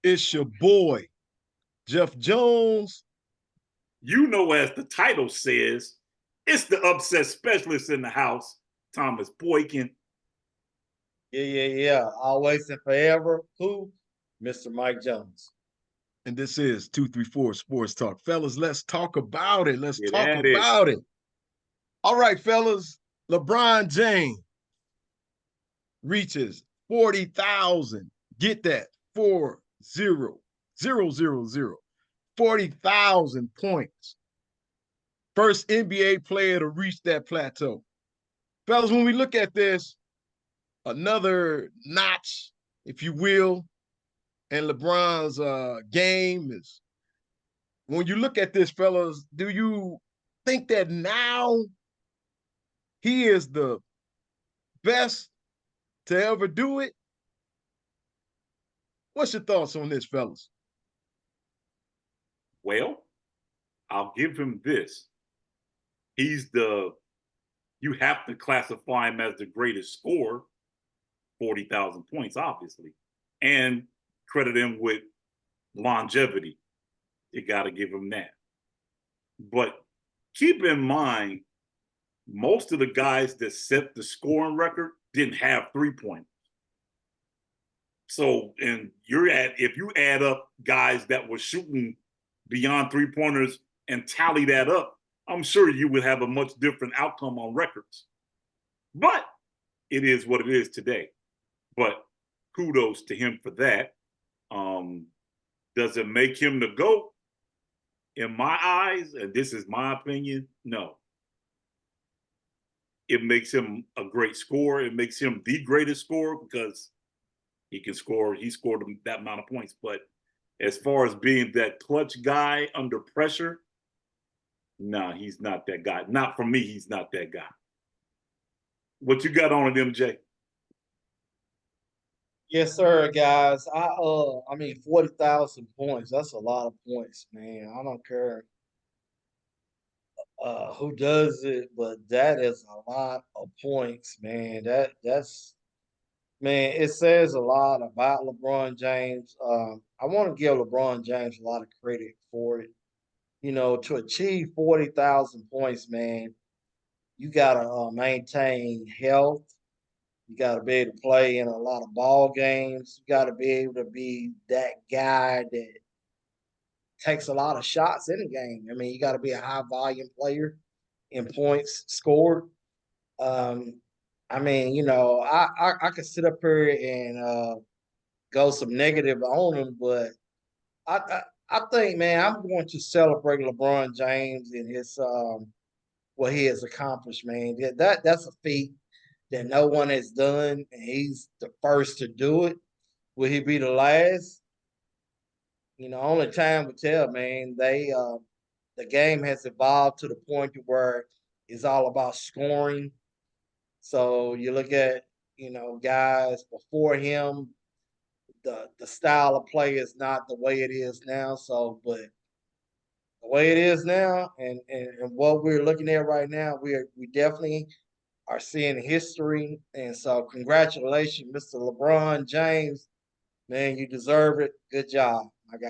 It's your boy, Jeff Jones. You know, as the title says, it's the upset specialist in the house, Thomas Boykin. Yeah. Always and forever. Who? Mr. Mike Jones. And this is 234 Sports Talk. Fellas, let's talk about it. Let's Get talk at it. about it. All right, fellas. LeBron James reaches 40,000. Get that. 40,000. 40,000 points. First NBA player to reach that plateau. Fellas, when we look at this, another notch, if you will, and LeBron's game is, when you look at this, fellas, do you think that now he is the best to ever do it? What's your thoughts on this, fellas? Well, I'll give him this. You have to classify him as the greatest scorer, 40,000 points, obviously, and credit him with longevity. You got to give him that. But keep in mind, most of the guys that set the scoring record didn't have 3-pointers. So, and if you add up guys that were shooting beyond 3-pointers and tally that up, I'm sure you would have a much different outcome on records. But it is what it is today. But kudos to him for that. Does it make him the GOAT? In my eyes, and this is my opinion, no. It makes him a great scorer. It makes him the greatest scorer because he can score. He scored that amount of points. But as far as being that clutch guy under pressure, no, he's not that guy. Not for me, he's not that guy. What you got on it, MJ? Yes, sir, guys. I mean 40,000 points. That's a lot of points, man. I don't care who does it, but that is a lot of points, man. That's man, it says a lot about LeBron James. I want to give LeBron James a lot of credit for it. You know, to achieve 40,000 points, man, you got to maintain health. You got to be able to play in a lot of ball games. You got to be able to be that guy that takes a lot of shots in a game. I mean, you got to be a high volume player in points scored. Um, I mean, I could sit up here and go some negative on him, but I, I I think, man, I'm going to celebrate LeBron James and his what he has accomplished, man. That's a feat that no one has done, and he's the first to do it. Will he be the last? You know, only time will tell, man. The game has evolved to the point to where it's all about scoring. So you look at, guys before him, the style of play is not the way it is now. So, but the way it is now, and what we're looking at right now, we definitely are seeing history. And so, congratulations, Mr. LeBron James. Man, you deserve it. Good job, my guy.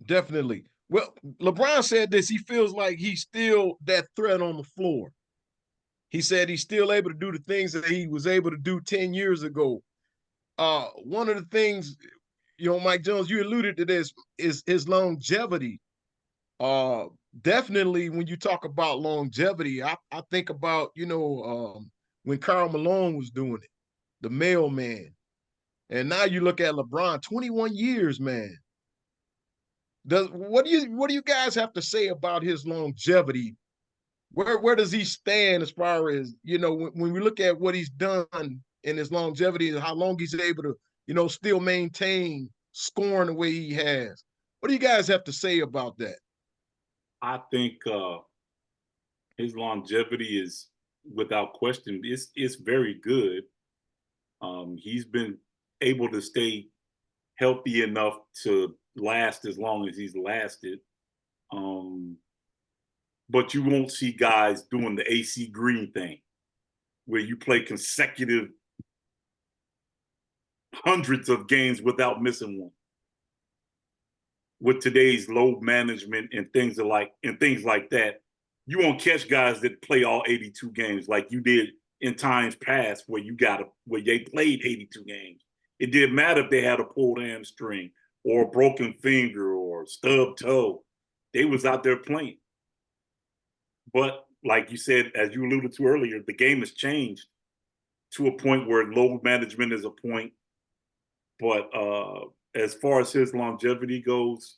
Definitely. Well, LeBron said this. He feels like he's still that threat on the floor. He said he's still able to do the things that he was able to do 10 years ago. One of the things, Mike Jones, you alluded to this, is his longevity. Uh, Definitely when you talk about longevity, I think about, when Karl Malone was doing it, the mailman. And now you look at LeBron, 21 years, man. What do you guys have to say about his longevity? Where does he stand as far as, when we look at what he's done in his longevity and how long he's able to, still maintain scoring the way he has? What do you guys have to say about that? I think his longevity is, without question, it's very good. He's been able to stay healthy enough to last as long as he's lasted. But you won't see guys doing the AC Green thing, where you play consecutive hundreds of games without missing one. With today's load management and things like that, you won't catch guys that play all 82 games like you did in times past where they played 82 games. It didn't matter if they had a pulled hamstring or a broken finger or stubbed toe. They was out there playing. But like you said, as you alluded to earlier, the game has changed to a point where load management is a point. But as far as his longevity goes,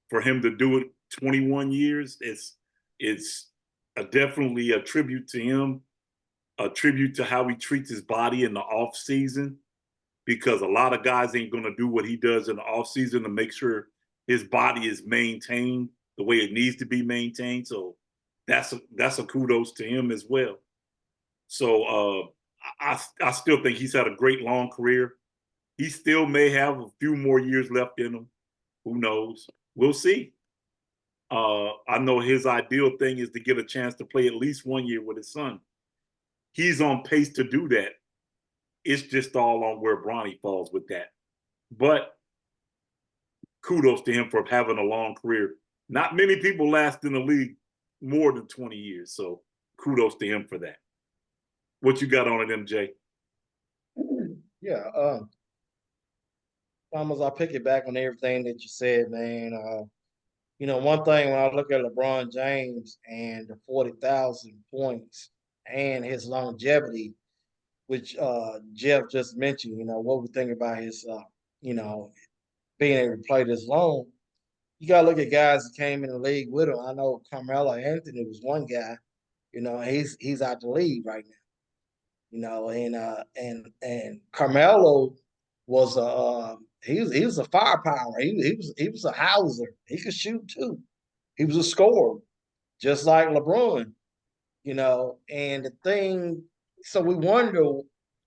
for him to do it 21 years, it's definitely a tribute to him, a tribute to how he treats his body in the off season, because a lot of guys ain't going to do what he does in the off season to make sure his body is maintained the way it needs to be maintained. So that's a kudos to him as well. So I still think he's had a great long career. He still may have a few more years left in him. Who knows? We'll see. I know his ideal thing is to get a chance to play at least 1 year with his son. He's on pace to do that. It's just all on where Bronny falls with that. But kudos to him for having a long career. Not many people last in the league more than 20 years. So kudos to him for that. What you got on it, MJ? Yeah, Thomas, I'll pick it back on everything that you said, man. One thing when I look at LeBron James and the 40,000 points and his longevity, which Jeff just mentioned, what we think about his, being able to play this long. You got to look at guys that came in the league with him. I know Carmelo Anthony was one guy. He's out the league right now. And Carmelo was he was a firepower. He was a houser. He could shoot too. He was a scorer, just like LeBron. And the thing, so we wonder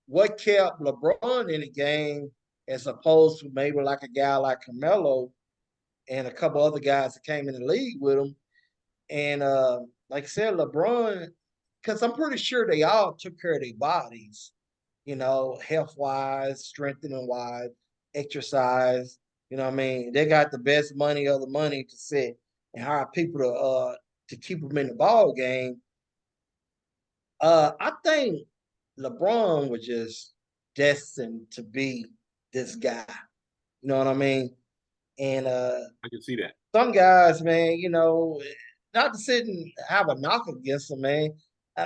what kept LeBron in the game as opposed to maybe like a guy like Carmelo and a couple other guys that came in the league with him. And like I said, LeBron, because I'm pretty sure they all took care of their bodies, health wise, strengthening wise, exercise. What I mean? They got the best money of the money to sit and hire people to keep them in the ball game. I think LeBron was just destined to be this guy. You know what I mean? And I can see that. some guys, man, not to sit and have a knock against them, man.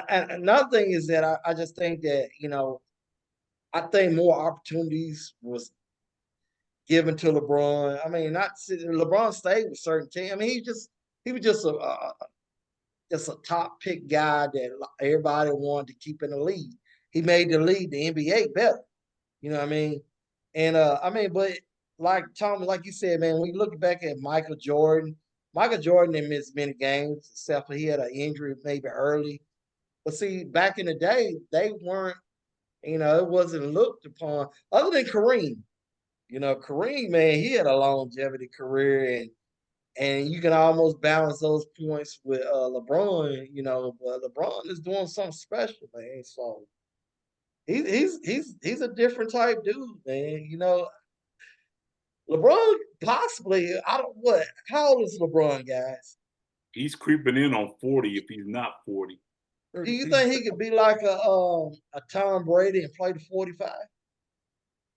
And another thing is that I just think that, I think more opportunities was given to LeBron. I mean, not LeBron stayed with certain teams. I mean, he was just a top pick guy that everybody wanted to keep in the league. He made the league, the NBA, better. You know what I mean? And but like Tom, like you said, man, when you look back at Michael Jordan didn't miss many games except for he had an injury maybe early. But see, back in the day, they weren't, it wasn't looked upon other than Kareem. Kareem, man, he had a longevity career and you can almost balance those points with LeBron, but LeBron is doing something special, man. So he's a different type dude, man. LeBron possibly, I don't what, how old is LeBron, guys? He's creeping in on 40 if he's not 40. Do you think he could be like a Tom Brady and play to 45?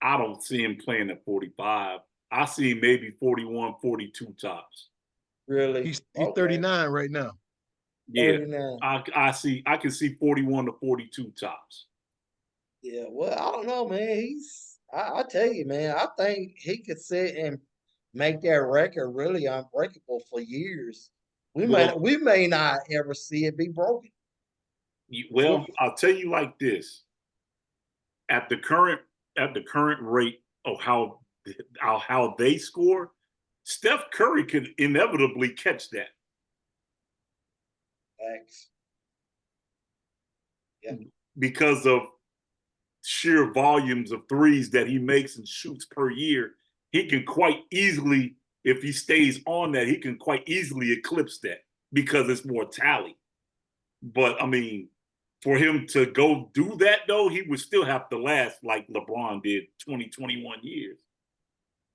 I don't see him playing at 45. I see maybe 41, 42 tops. Really? He's 39 right now. Yeah, 39. I can see 41 to 42 tops. Yeah, well, I don't know, man. I tell you, man, I think he could sit and make that record really unbreakable for years. We may not ever see it be broken. Well, I'll tell you like this: at the current rate of how they score, Steph Curry could inevitably catch that. Thanks. Yeah. Because of sheer volumes of threes that he makes and shoots per year, he can quite easily, if he stays on that, he can quite easily eclipse that because it's more tally. But I mean, for him to go do that, though, he would still have to last like LeBron did 20, 21 years.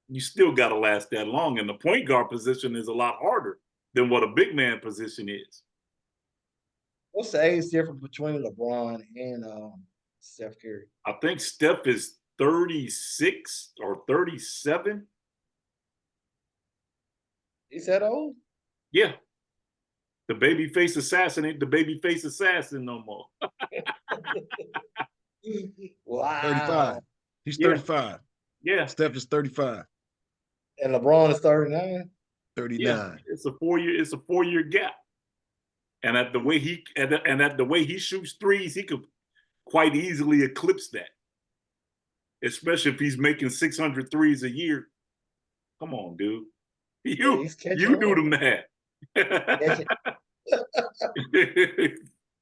You still got to last that long. And the point guard position is a lot harder than what a big man position is. What's the age difference between LeBron and Steph Curry? I think Steph is 36 or 37. Is that old? Yeah. The babyface assassin ain't the babyface assassin no more. Wow. 35. He's Yeah. 35. Yeah. Steph is 35. And LeBron is 39. 39. Yeah. It's a 4-year gap. And at the way he shoots threes, he could quite easily eclipse that. Especially if he's making 600 threes a year. Come on, dude. You do the math.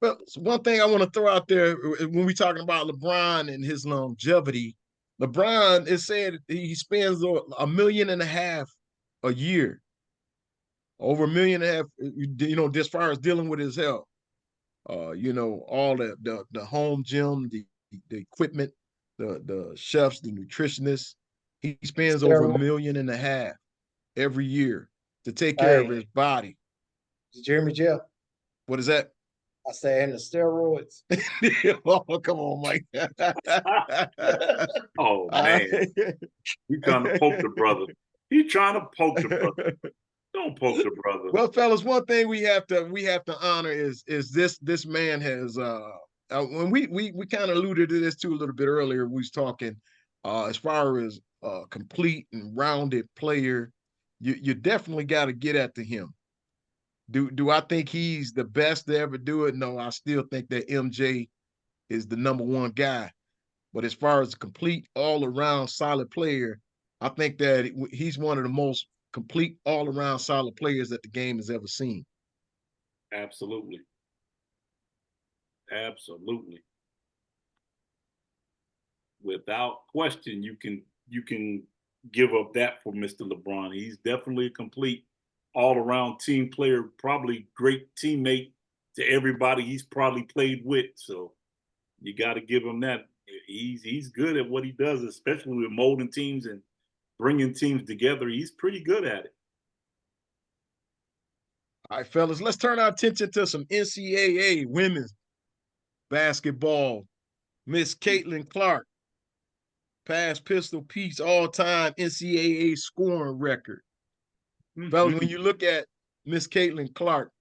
Well, one thing I want to throw out there when we're talking about LeBron and his longevity, LeBron is said he spends $1.5 million a year, over $1.5 million, as far as dealing with his health. All the home gym, the equipment, the chefs, the nutritionists. He spends over $1.5 million every year to take care of his body. Jeremy Jeff. What is that? I say, and the steroids. Oh, come on, Mike. Oh, man. He's trying to poke the brother. Don't poke the brother. Well, fellas, one thing we have to honor is this man has when we kind of alluded to this too a little bit earlier. We was talking as far as a complete and rounded player. You definitely got to get at him. Do I think he's the best to ever do it? No, I still think that MJ is the #1 guy. But as far as a complete, all-around solid player, I think that he's one of the most complete, all-around solid players that the game has ever seen. Absolutely. Absolutely. Without question, you can give up that for Mr. LeBron. He's definitely a complete all-around team player, probably great teammate to everybody he's probably played with. So you got to give him that. He's good at what he does, especially with molding teams and bringing teams together. He's pretty good at it. All right, fellas, let's turn our attention to some NCAA women's basketball. Miss Caitlin Clark, past Pistol Pete's all-time NCAA scoring record. Fellas, when you look at Miss Caitlin Clark,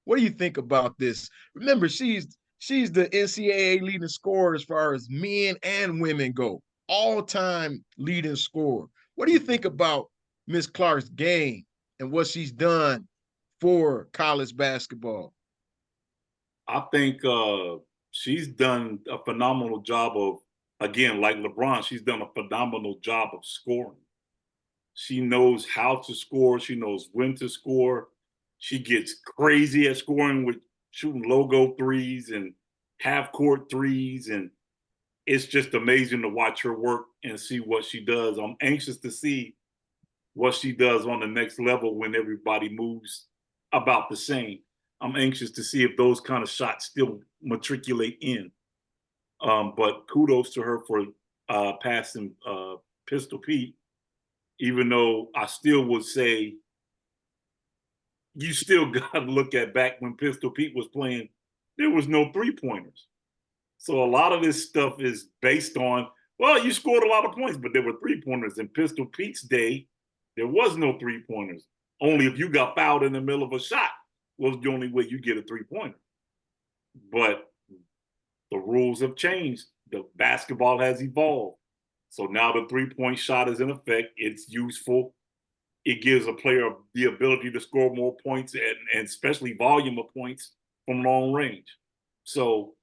what do you think about this? Remember, she's the NCAA leading scorer as far as men and women go. All-time leading scorer. What do you think about Miss Clark's game and what she's done for college basketball? I think she's done a phenomenal job of, again, like LeBron, she's done a phenomenal job of scoring. She knows how to score. She knows when to score. She gets crazy at scoring with shooting logo threes and half-court threes. And it's just amazing to watch her work and see what she does. I'm anxious to see what she does on the next level when everybody moves about the same. I'm anxious to see if those kind of shots still matriculate in. But kudos to her for passing Pistol Pete, even though I still would say you still got to look at back when Pistol Pete was playing, there was no three-pointers. So a lot of this stuff is based on, well, you scored a lot of points, but there were three-pointers. In Pistol Pete's day, there was no three-pointers. Only if you got fouled in the middle of a shot was the only way you get a three-pointer. But the rules have changed. The basketball has evolved. So now the three-point shot is in effect. It's useful. It gives a player the ability to score more points and especially volume of points from long range. So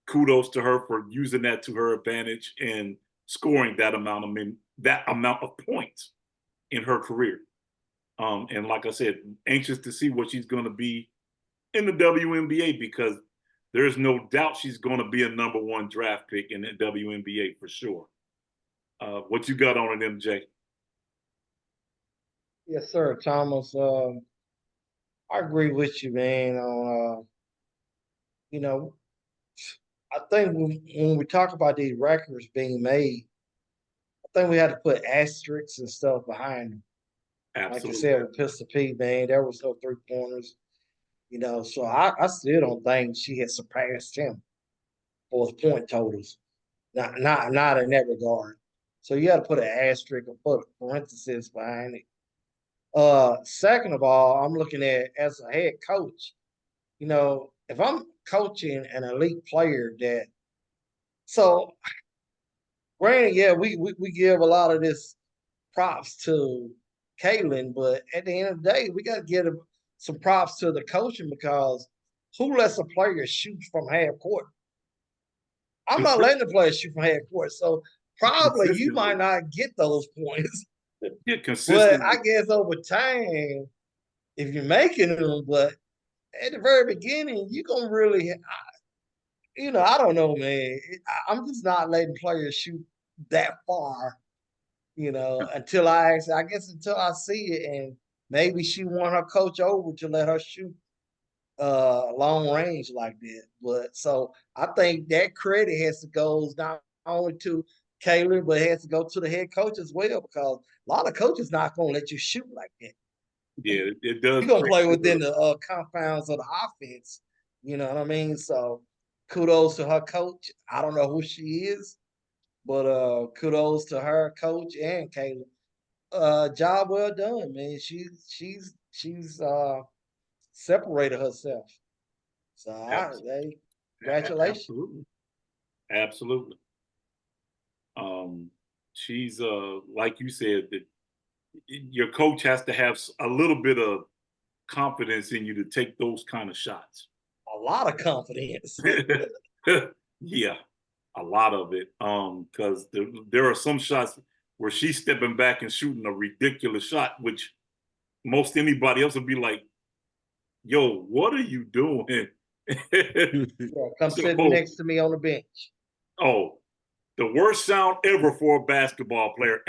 kudos to her for using that to her advantage and scoring that amount of points in her career. And like I said, anxious to see what she's going to be in the WNBA, because there's no doubt she's going to be a #1 draft pick in the WNBA for sure. What you got on it, MJ? Yes, sir, Thomas. I agree with you, man. On you know, I think when we talk about these records being made, I think we had to put asterisks and stuff behind them. Like you Absolutely. said with Pistol P, man, there was no 3 pointers, So I still don't think she had surpassed him for his point totals. Not in that regard. So you got to put an asterisk or put parentheses behind it. Second of all, I'm looking at as a head coach. If I'm coaching an elite player so granted, yeah, we give a lot of this props to Kaylin, but at the end of the day, we got to give some props to the coaching because who lets a player shoot from half court? I'm not letting the player shoot from half court, so probably you might not get those points. Yeah, But consistently. I guess over time, if you're making them, but at the very beginning, you're gonna really, I don't know, man. I'm just not letting players shoot that far, until I guess until I see it, and maybe she won her coach over to let her shoot long range like that. But so I think that credit has to go not only to Kaylin, but it has to go to the head coach as well because a lot of coaches not gonna let you shoot like that. Yeah, it does. You're gonna play within the confines of the offense. You know what I mean? So kudos to her coach. I don't know who she is, but kudos to her coach and Kaylin. Job well done, man. She's separated herself. So congratulations. Absolutely. Absolutely. She's like you said, that your coach has to have a little bit of confidence in you to take those kind of shots. A lot of confidence. Yeah, a lot of it. Because there are some shots where she's stepping back and shooting a ridiculous shot, which most anybody else would be like, "Yo, what are you doing?" Yeah, come sit So, next to me on the bench. oh, the worst sound ever for a basketball player.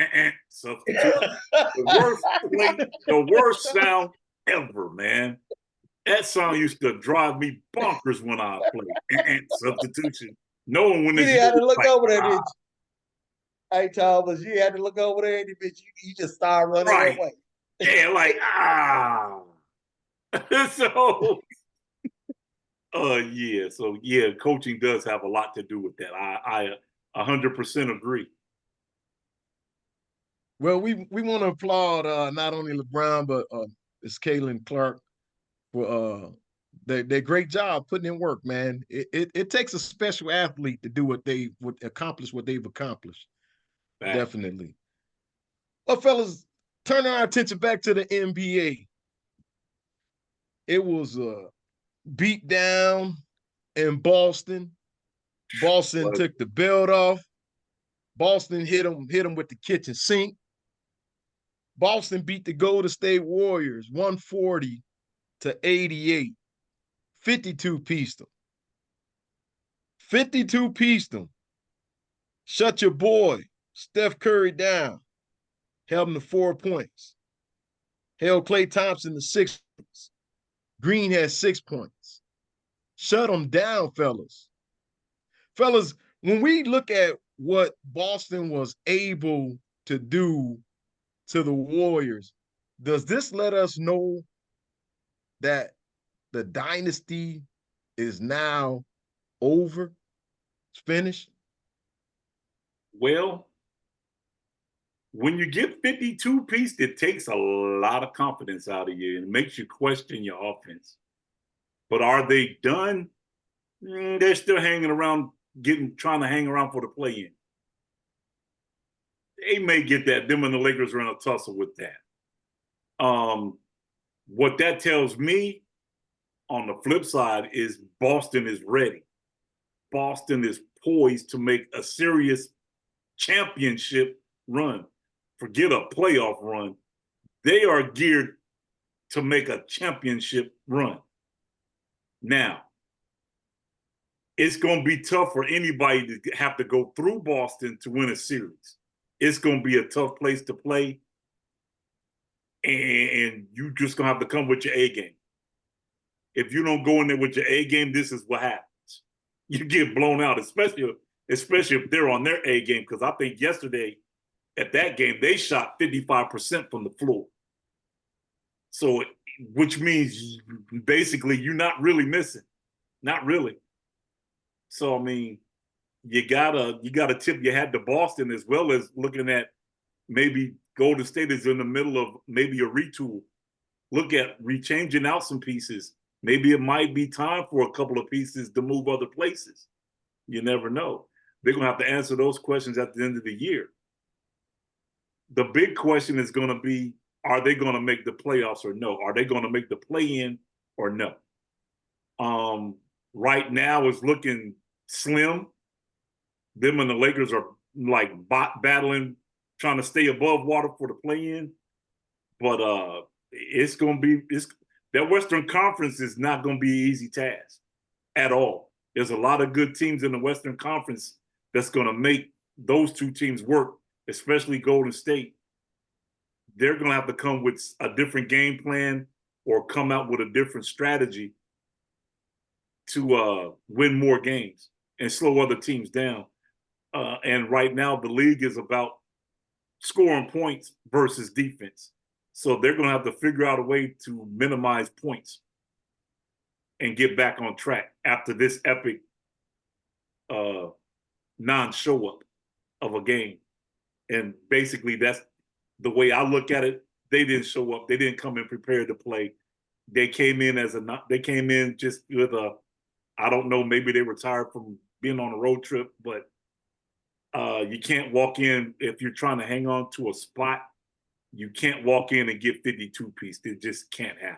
Substitute. The worst sound ever, man. That song used to drive me bonkers when I played. Substitution. Knowing when You it's had to look like, over there, did you? Hey, Thomas, you had to look over there, and you just start running right. away. Yeah, like, So, yeah. So, yeah, coaching does have a lot to do with that. I 100% agree. Well, we want to applaud not only LeBron but it's Kaylin Clark for their great job putting in work, man. It takes a special athlete to do what they would accomplish what they've accomplished. Fact. Definitely. Well, fellas, turning our attention back to the NBA. It was a beat down in Boston. Boston took the belt off. Boston hit them with the kitchen sink. Boston beat the Golden State Warriors 140-88. 52 pieced them. 52 pieced them. Shut your boy, Steph Curry, down. Held him to 4 points. Held Klay Thompson to 6 points. Green had 6 points. Shut them down, fellas. Fellas, when we look at what Boston was able to do to the Warriors, does this let us know that the dynasty is now over? It's finished? Well, when you get 52 piece, it takes a lot of confidence out of you and makes you question your offense. But are they done? They're still hanging around, trying to hang around for the play-in. They may get that. Them and the Lakers are in a tussle with that. What that tells me on the flip side is Boston is ready. Boston is poised to make a serious championship run. Forget a playoff run. They are geared to make a championship run. Now, it's going to be tough for anybody to have to go through Boston to win a series. It's going to be a tough place to play. And you just going to have to come with your A game. If you don't go in there with your A game, this is what happens. you get blown out, especially if they're on their A game. Because I think yesterday at that game they shot 55% from the floor. So, which means basically you're not really missing, not really. So I mean, you gotta tip your hat to Boston, as well as looking at maybe Golden State is in the middle of maybe a retool. Look at rechanging out some pieces. Maybe it might be time for a couple of pieces to move other places. You never know. They're gonna have to answer those questions at the end of the year. The big question is gonna be, are they gonna make the playoffs or no? Are they gonna make the play-in or no? Right now it's looking slim. Them and the Lakers are like battling, trying to stay above water for the play-in. But it's gonna be that Western Conference is not gonna be an easy task at all. There's a lot of good teams in the Western Conference that's gonna make those two teams work, especially Golden State. They're gonna have to come with a different game plan or come out with a different strategy to win more games and slow other teams down. And right now, the league is about scoring points versus defense. So they're going to have to figure out a way to minimize points and get back on track after this epic non-show up of a game. And basically, that's the way I look at it. They didn't show up. They didn't come in prepared to play. They came in just with I don't know, maybe they were tired from being on a road trip, but you can't walk in if you're trying to hang on to a spot. You can't walk in and get 52 piece. It just can't happen.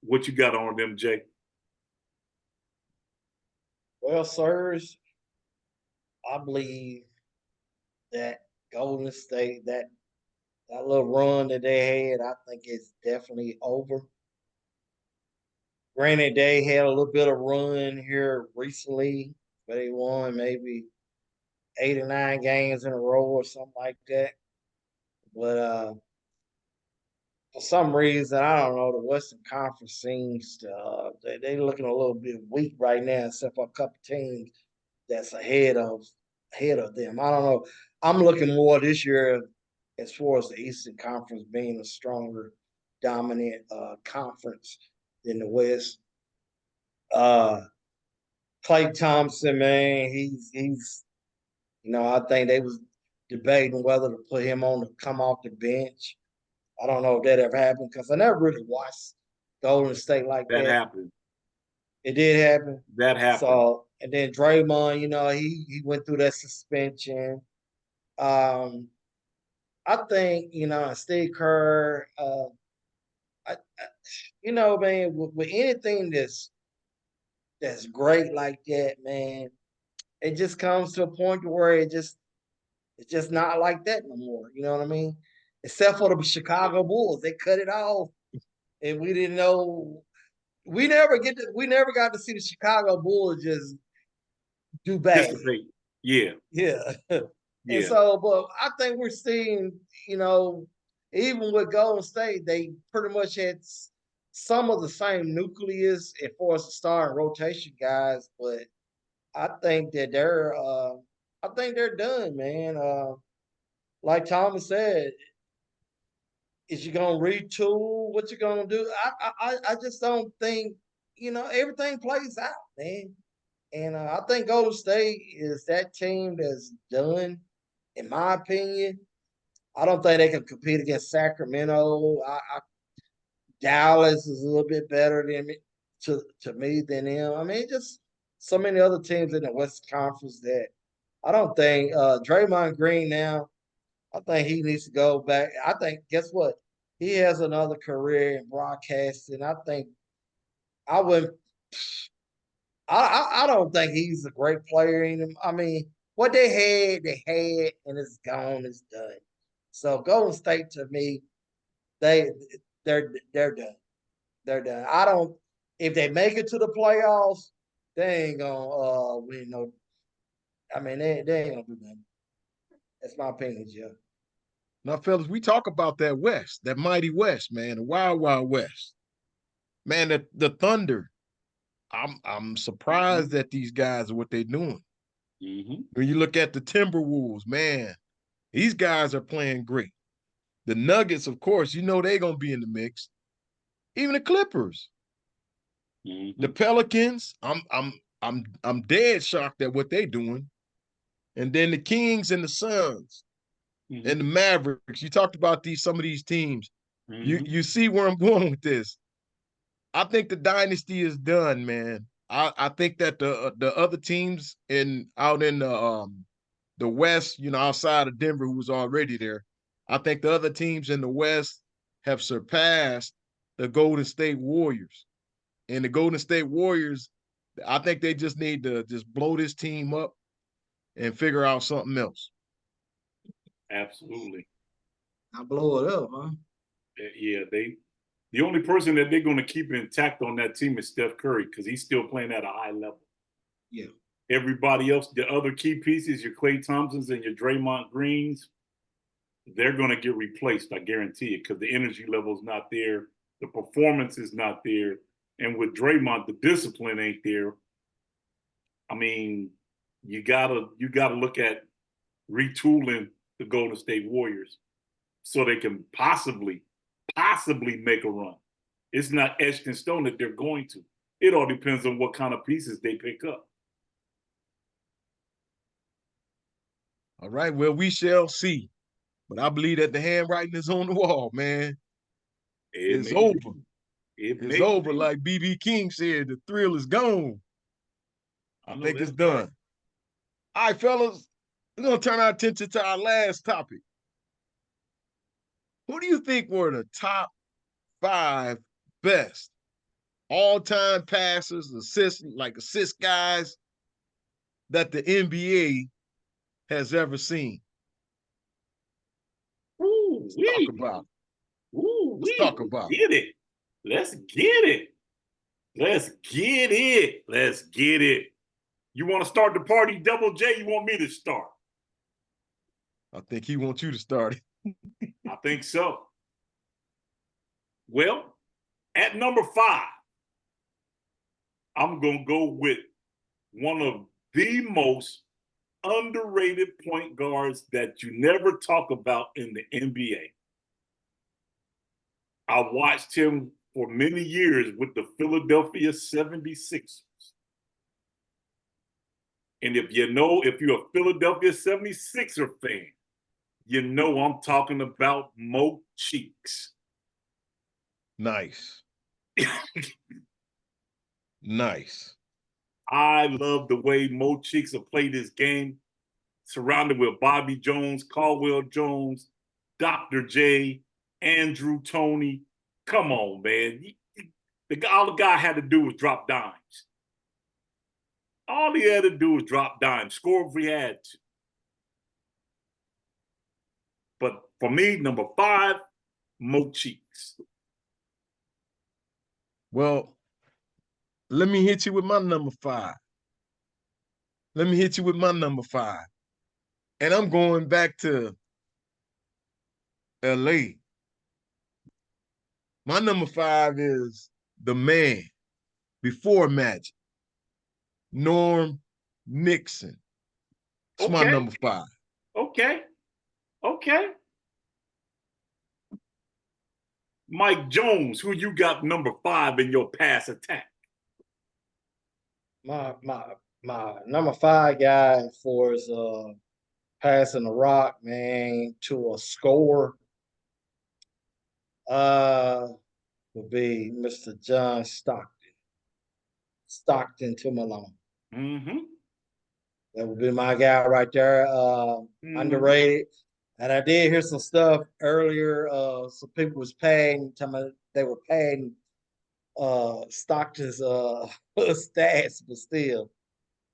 What you got on them, Jay? Well, sirs, I believe that Golden State, that little run that they had, I think it's definitely over. Granted, they had a little bit of run here recently, but they won maybe 8 or 9 games in a row or something like that. But for some reason, I don't know, the Western Conference seems to they're looking a little bit weak right now, except for a couple teams that's ahead of them. I don't know. I'm looking more this year as far as the Eastern Conference being a stronger, dominant conference than the West. Clay Thompson, man, he's I think they was debating whether to put him on to come off the bench. I don't know if that ever happened because I never really watched Golden State like That that. happened. It did happen. That happened. So, and then Draymond, he went through that suspension. I think, Steve Kerr, man, with anything that's great like that, man, it just comes to a point where it's just not like that no more. You know what I mean? Except for the Chicago Bulls, they cut it off, and we didn't know. We never got to see the Chicago Bulls just do bad. Dissipate. Yeah. Yeah. And Yeah. so, but I think we're seeing, even with Golden State, they pretty much had some of the same nucleus as far as the star and rotation guys, but I think that they're done, man. Like Thomas said, is you gonna retool? What you gonna do? I just don't think everything plays out, man. And I think Golden State is that team that's done, in my opinion. I don't think they can compete against Sacramento. Dallas is a little bit better than me, to me than them. I mean, just so many other teams in the Western Conference that I don't think Draymond Green now. I think he needs to go back. I think guess what? He has another career in broadcasting. I think I wouldn't. I don't think he's a great player in him. I mean, what they had, and it's gone, it's done. So Golden State to me, they they're done. They're done. I don't. If they make it to the playoffs, they ain't gonna win no. I mean, they ain't gonna do nothing. That's my opinion, Jeff. Now, fellas, we talk about that West, that mighty West, man, the wild, wild West. Man, the Thunder. I'm surprised at these guys and what they're doing. Mm-hmm. When you look at the Timberwolves, man, these guys are playing great. The Nuggets, of course, you know they're gonna be in the mix. Even the Clippers, Mm-hmm. the Pelicans, I'm dead shocked at what they're doing. And then the Kings and the Suns Mm-hmm. and the Mavericks. You talked about some of these teams. Mm-hmm. You see where I'm going with this. I think the dynasty is done, man. I think that the other teams out in the West, you know, outside of Denver, who was already there, I think the other teams in the West have surpassed the Golden State Warriors. And the Golden State Warriors, I think they just need to just blow this team up and figure out something else. Absolutely. I blow it up, huh? Yeah, the only person that they're going to keep intact on that team is Steph Curry because he's still playing at a high level. Yeah. Everybody else, the other key pieces, your Klay Thompsons and your Draymond Greens, they're going to get replaced. I guarantee it because the energy level is not there, the performance is not there, and with Draymond, the discipline ain't there. I mean, you gotta look at retooling the Golden State Warriors so they can possibly make a run. It's not etched in stone that they're going to. It all depends on what kind of pieces they pick up. All right, well, we shall see. But I believe that the handwriting is on the wall, man. It's over. It's over. Be. Like BB King said, the thrill is gone. I think it's done. Right. All right, fellas, we're going to turn our attention to our last topic. Who do you think were the top 5 best all-time passers, assist guys that the NBA has ever seen? Let's talk about it. Let's talk about it. Get it. Let's get it. Let's get it. Let's get it. You want to start the party, Double J? You want me to start? I think he wants you to start it. I think so. Well, at number 5, I'm going to go with one of the most underrated point guards that you never talk about in the NBA. I watched him for many years with the Philadelphia 76ers. And if you're a Philadelphia 76er fan, you know I'm talking about Mo Cheeks. Nice. Nice. I love the way Mo Cheeks have played his game, surrounded with Bobby Jones, Caldwell Jones, Dr. J, Andrew Toney. Come on, man. All the guy had to do was drop dimes. All he had to do was drop dimes, score if he had to. But for me, number 5, Mo Cheeks. Well, let me hit you with my number 5. And I'm going back to LA. My number 5 is the man before Magic, Norm Nixon. It's my number 5. Okay. Mike Jones, who you got number 5 in your pass attack? My number 5 guy for his passing the rock, man, to a score would be Mr. John Stockton. Stockton to Malone. Mm-hmm. That would be my guy right there. Underrated. And I did hear some stuff earlier. Some people was padding, they were padding Stockton's stats, but still,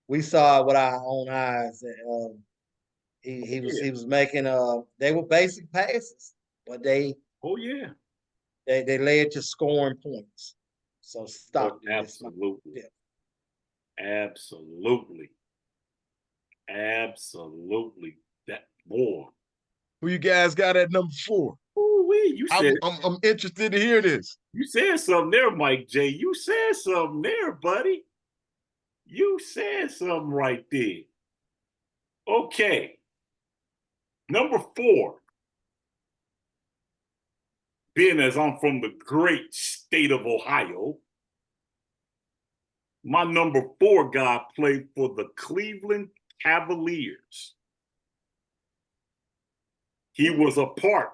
we saw it with our own eyes that he was making they were basic passes, but they led to scoring points. So Stockton, absolutely. That boy. Who you guys got at number 4? You said I'm interested to hear this. You said something there, Mike J. You said something there, buddy. You said something right there. Okay. Number 4. Being as I'm from the great state of Ohio, my number 4 guy played for the Cleveland Cavaliers. He was a part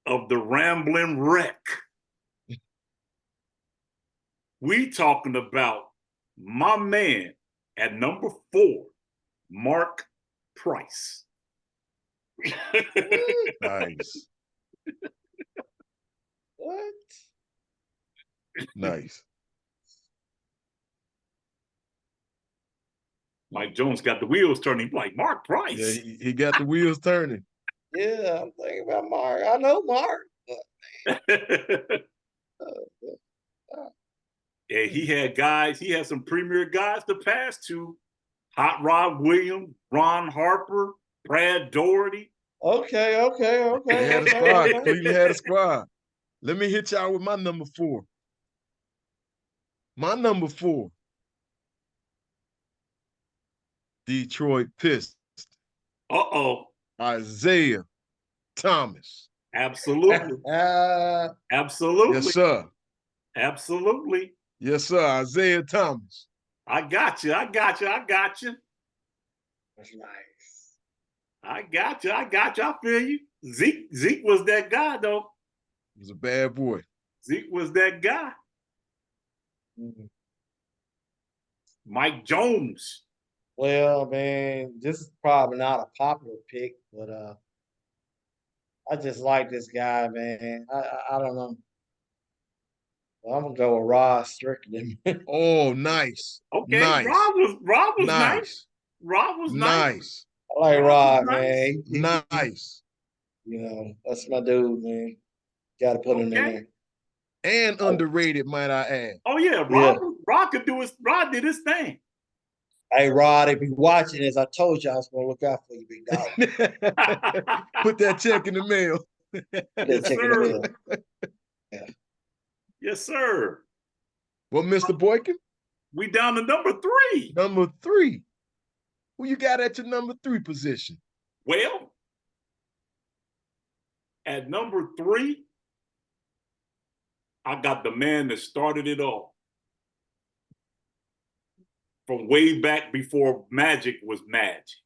of the Ramblin' Wreck. We talking about my man at number 4, Mark Price. Nice. What? Nice. Mike Jones got the wheels turning like Mark Price. Yeah, he got the wheels turning. Yeah, I'm thinking about Mark. I know Mark. Yeah, he had some premier guys to pass to. Hot Rod Williams, Ron Harper, Brad Doherty. Okay. They had a squad. Cleveland had a squad. Let me hit y'all with my number 4. My number 4, Detroit Pistons. Uh-oh. Isaiah Thomas. Absolutely. Absolutely. Yes, sir. Absolutely. Yes, sir. Isaiah Thomas. I got you. That's nice. I got you. I feel you. Zeke was that guy, though. He was a bad boy. Zeke was that guy. Mm-hmm. Mike Jones. Well, man, this is probably not a popular pick, but I just like this guy, man. I don't know. Well, I'm gonna go with Rod Strickland. Oh, nice. Okay, Nice. Rob was nice. Rob was nice. Nice. I like Rod, nice. man. Nice. You know, that's my dude, man. Got to put him in there. And underrated, might I add. Oh yeah, Rod did his thing. Hey, Rod, if you're watching this, I told you I was gonna look out for you, big dog. Put that check in the mail. Yes, Check in sir. the mail. Yeah. Yes, sir. Well, Mr. Boykin, we down to number 3. Number 3. Who you got at your number 3 position? Well, at number 3, I got the man that started it all. From way back before Magic was Magic.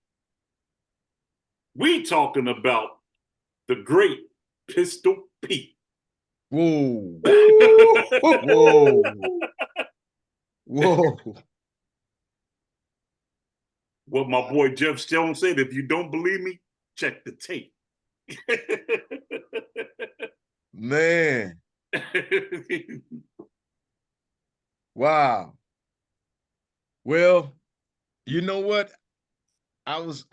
We talking about the great Pistol Pete. Whoa. Whoa. Whoa. What my boy Jeff Jones said, if you don't believe me, check the tape. Man. Wow. Well, you know what? I was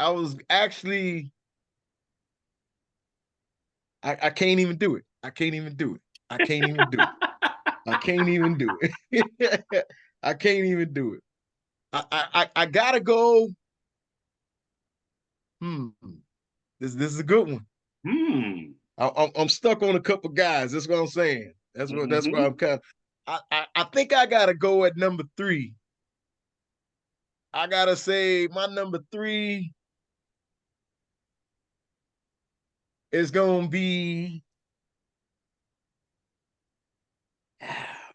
actually I can't even do it. I can't even do it. I can't even do it. I can't even do it. I can't even do it. I gotta go. This is a good one. I'm stuck on a couple guys. That's what I'm saying. That's what I'm kind of. I think I gotta go at number 3. I gotta say my number 3 is gonna be.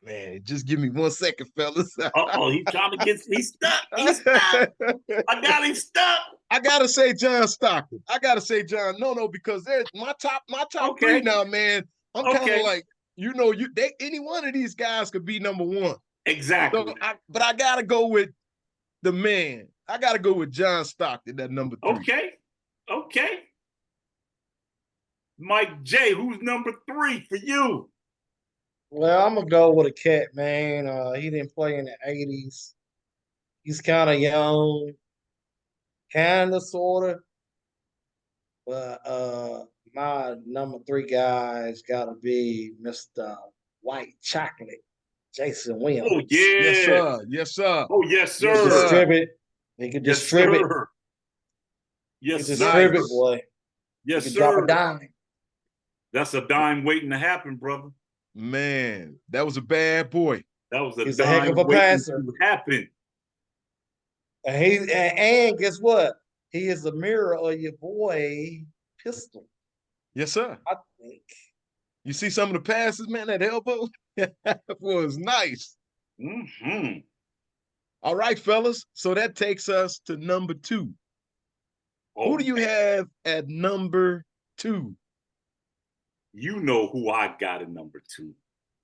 Man, just give me 1 second, fellas. He's trying to get. He's stuck. He's stuck. I got him stuck. I gotta say John Stockton. I gotta say John. No, because there's my top 3 now, man. I'm kind of like, any one of these guys could be number 1. Exactly. So but I gotta go with the man. I gotta go with John Stockton at number 3. Okay. Mike J, who's number 3 for you? Well, I'm gonna go with a cat, man. He didn't play in the '80s. He's kind of young, kind of, sort of. But my number 3 guy's got to be Mr. White Chocolate, Jason Williams. Oh yeah, yes sir, yes sir. Oh yes sir. He can distribute. He can distribute. Sir. Yes, he can distribute, boy. Yes, he can sir. Drop a dime. That's a dime waiting to happen, brother. Man, that was a bad boy. That was a He's dime a heck of a waiting passer. to happen. And guess what? He is a mirror of your boy Pistol. Yes, sir. I think. You see some of the passes, man, that elbow was nice. Mm-hmm. All right, fellas. So that takes us to number 2. Oh, Who do you have at number 2? you know who I got at number 2.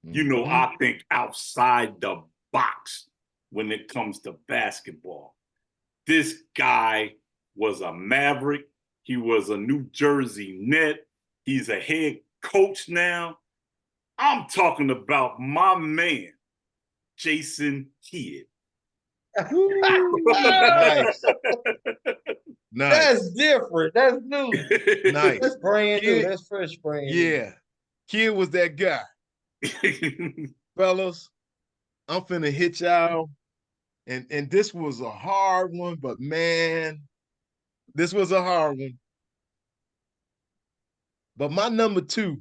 You know, Mm-hmm. I think outside the box when it comes to basketball. This guy was a Maverick. He was a New Jersey Net. He's a head coach now. I'm talking about my man, Jason Kidd. Nice. That's Nice. different. That's new. Nice. That's brand new. Kid, That's fresh brand new. yeah. Kid was that guy. Fellas, I'm finna hit y'all. And this was a hard one, but man, this was a hard one. But my number 2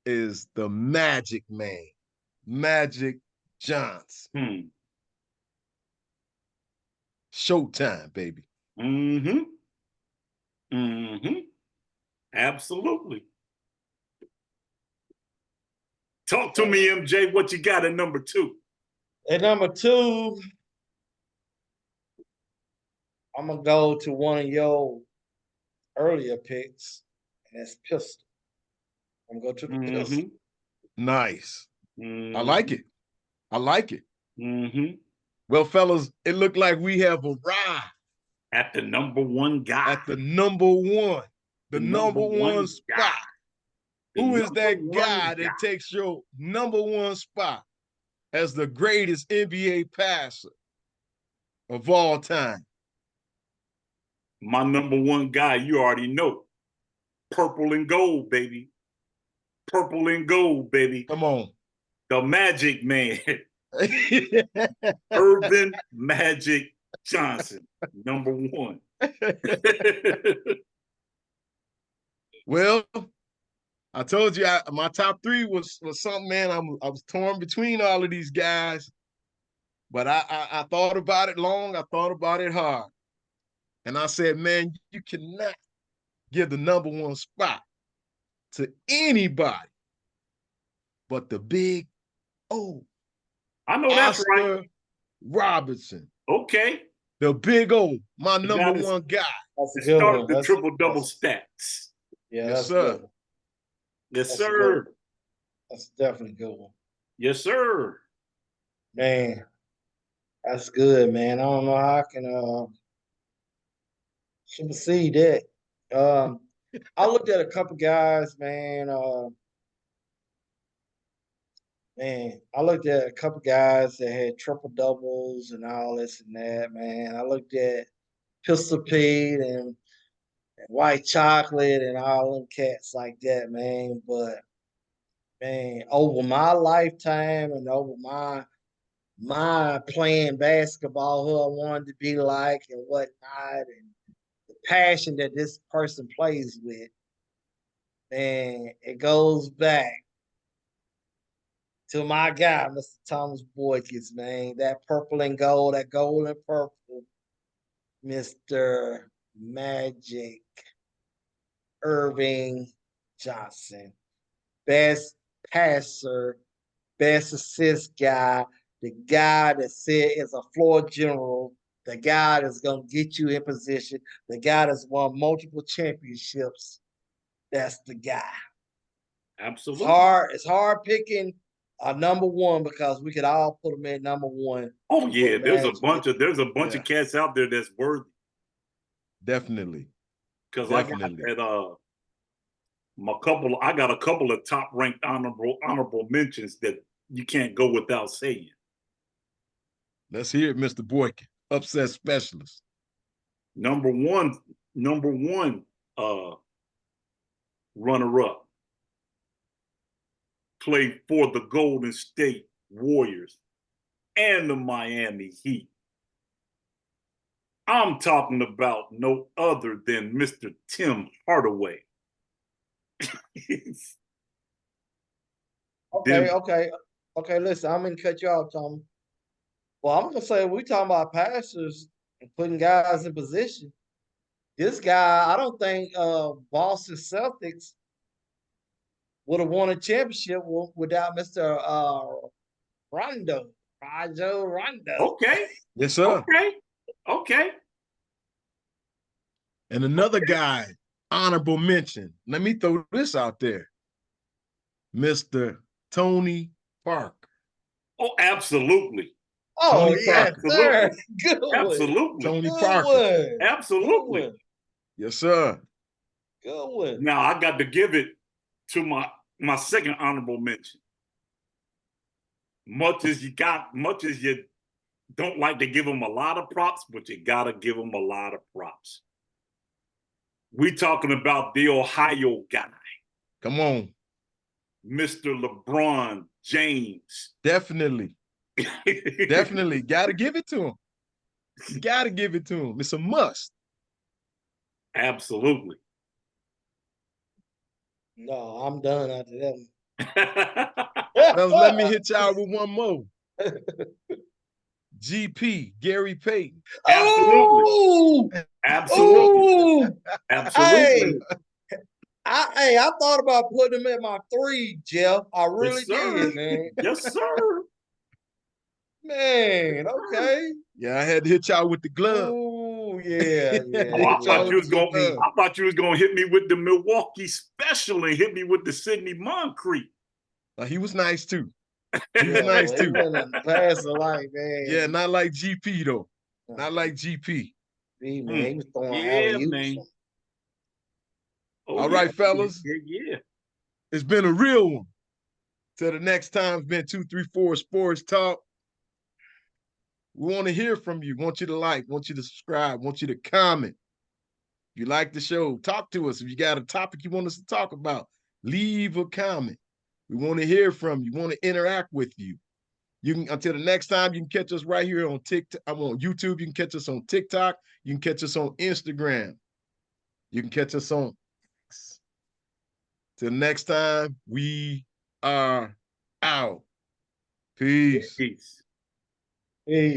is the Magic Man, Magic Johnson. Showtime, baby. Mm-hmm. Mm-hmm. Absolutely. Talk to me, MJ. What you got at number 2? At number 2, I'm gonna go to one of your earlier picks, and that's Pistol. I'm gonna go to the Pistol. Nice. Mm-hmm. I like it. I like it. Mm-hmm. Well, fellas, it looked like we have arrived At the number 1 guy. at the number 1, the number one spot. Guy. Who is that guy guy that takes your number 1 spot as the greatest NBA passer of all time? My number 1 guy, you already know. Purple and gold, baby. Purple and gold, baby. Come on. The Magic Man. Irvin Magic Johnson, number 1. Well, I told you my top 3 was something, man. I was torn between all of these guys, but I thought about it long. I thought about it hard, and I said, man, you cannot give the number 1 spot to anybody but the big O. I know that's Oscar right. Robertson. Okay. The big O, my The number guy that's- 1 guy. That's a It good started one. the That's, triple-double stats. yeah, Yes, that's sir. good. Yes, That's a good sir. one. That's definitely a good one. Yes, sir. Man, that's good, man. I don't know how I can supersede that. I looked at a couple guys, man. I looked at a couple guys that had triple doubles and all this and that, man. I looked at Pistol Pete and White Chocolate and all them cats like that, man. But man, over my lifetime and over my playing basketball, who I wanted to be like and whatnot, and the passion that this person plays with, and it goes back to my guy, Mr. Thomas Boykins, man. That purple and gold, that gold and purple, Mr. Magic Irving Johnson. Best passer, best assist guy, the guy that said is a floor general, the guy that's gonna get you in position, the guy that's won multiple championships. That's the guy. Absolutely. It's hard picking a number 1 because we could all put him at number 1. Oh yeah, there's a bunch Yeah. of cats out there that's worthy. Definitely. Because Definitely. I got a couple of top ranked honorable mentions that you can't go without saying. Let's hear it, Mr. Boykin, upset specialist. Number one, runner up, played for the Golden State Warriors and the Miami Heat. I'm talking about no other than Mr. Tim Hardaway. Okay. Listen, I'm gonna cut you off, Tom. Well, I'm gonna say we talking about passers and putting guys in position. This guy, I don't think Boston Celtics would have won a championship without Mr. Rondo, Rajo Rondo. Okay. Yes, sir. Okay. Okay. And another guy, honorable mention. Let me throw this out there. Mr. Tony Parker. Oh, absolutely. Oh, Tony yes, Parker. sir. Good one. Absolutely. Tony Good Parker. one. Good Absolutely. one. Yes, sir. Good one. Now I got to give it to my second honorable mention. Much as you don't like to give him a lot of props, but you gotta give him a lot of props. We talking about the Ohio guy, Come on. Mr. LeBron James. Definitely. Definitely. Got to give it to him. You got to give it to him. It's a must. Absolutely. No, I'm done after that one. Fellas, let me hit y'all with one more. GP, Gary Payton. Absolutely. Ooh! Absolutely. Ooh! Absolutely. I thought about putting him at my 3, Jeff. I really Yes, sir. did, man. Yes, sir. Man, okay. Yeah, I had to hit y'all with the glove. Ooh, yeah, Oh, I thought you was Hit me. gonna hit me with the Milwaukee special and hit me with the Sidney Moncrief. He was nice too. He was nice He too. wasn't pass the light, man. Yeah, not like GP though. Not like GP. See, man, he was throwing Yeah, alley-oops. man. Oh, All yeah. right, fellas. Yeah. It's been a real one. Till the next time, it's been 234 Sports Talk. We want to hear from you. Want you to like, want you to subscribe, want you to comment. If you like the show, talk to us. If you got a topic you want us to talk about, leave a comment. We want to hear from you. We want to interact with you. You can until the next time, you can catch us right here on TikTok. I'm on YouTube. You can catch us on TikTok. You can catch us on Instagram. You can catch us on X. Till next time, we are out. Peace. Peace. Hey.